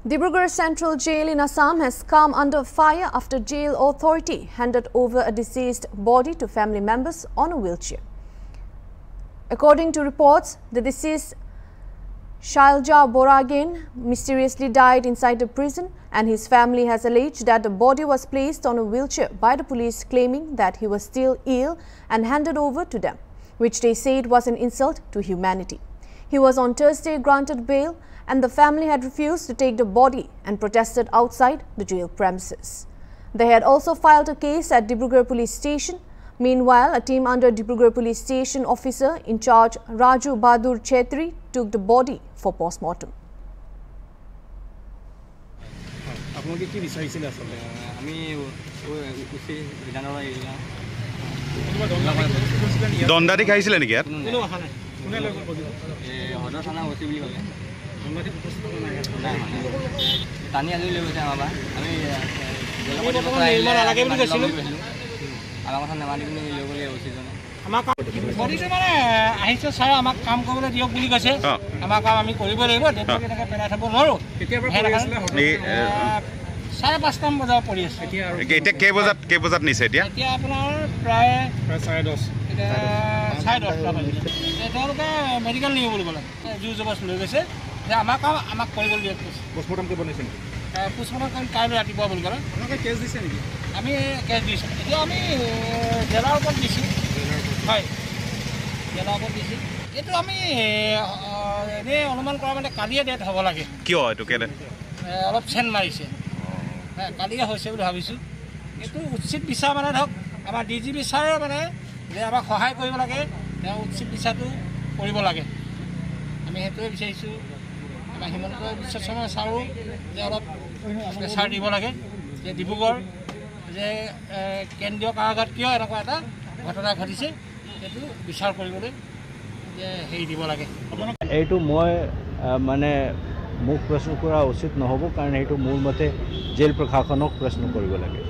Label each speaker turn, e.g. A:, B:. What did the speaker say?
A: Dibrugarh Central Jail in Assam has come under fire after jail authority handed over a deceased body to family members on a wheelchair. According to reports, the deceased Shailja Boragen mysteriously died inside the prison, and his family has alleged that the body was placed on a wheelchair by the police, claiming that he was still ill and handed over to them, which they said was an insult to humanity. He was on Thursday granted bail, and the family had refused to take the body and protested outside the jail premises. They had also filed a case at Dibrugarh Police Station. Meanwhile, a team under Dibrugarh Police Station officer in charge Raju Bahadur Chetri took the body for post-mortem.
B: দণ্ডাধি খাইছিলে নেকি ইয়াত
C: টানি আজৰি লৈ গৈছে আমাৰ আমি আমাৰ কথা নেমানি পিনি লৈ গ'লে উচিতজনে আমাক বডিটো মানে আহিছে ছাৰ আমাক কাম কৰিবলৈ দিয়ক বুলি কৈছে আমাৰ কাম আমি কৰিব লাগিব ডেটকে এনেকৈ পেলাই থ'ব নোৱাৰোঁ চাৰে 5টামান বজাত পৰি আছে
B: এতিয়া কেই বজাত নিছে এতিয়া
C: আপোনাৰ প্ৰায় 10:30 চাৰে 10টা বাজিলে তেওঁলোকে মেডিকেল নিব বুলি ক'লে জোৰ জবৰদস্তি লৈ গৈছে যে আমাক কৰিবলৈ দিয়ক
D: পোষ্টমৰ্টম কৰিব বনাইছে নেকি
C: পোষ্টমৰ্টম কাইলৈ ৰাতিপুৱা বুলি ক'লে
D: আপোনালোকে কেছ দিছে নেকি
C: আমি কেছ দিছোঁ এতিয়া আমি জেলাৰ ওপৰত দিছোঁ হয় জেলাৰ ওপৰত দিছোঁ এইটো আমি এনেই অনুমান কৰা মানে কালিয়ে ডেট হ'ব লাগে
B: কিয় এইটো কেলে
C: অলপ চেন মাৰিছে কালিয়ে হৈছে বুলি ভাবিছোঁ এইটো উচিত বিচাৰ মানে ধৰক আমাৰ DGP ছাৰে মানে যে আমাক সহায় কৰিব লাগে তেওঁ উচিত বিচাৰটো কৰিব লাগে আমি সেইটোৱে বিচাৰিছোঁ আমাৰ হিমন্ত বিশ্ব শৰ্মা ছাৰো যে অলপ প্ৰেছাৰ দিব লাগে যে ডিব্ৰুগড় যে কেন্দ্ৰীয় কাৰাগাৰত কিয় এনেকুৱা এটা ঘটনা ঘটিছে সেইটো বিচাৰ কৰিবলৈ যে হেৰি দিব লাগে
E: এইটো মই মানে মোক প্ৰশ্ন কৰা উচিত নহ'ব কাৰণ এইটো মোৰ মতে জেল প্ৰশাসনক প্ৰশ্ন কৰিব লাগে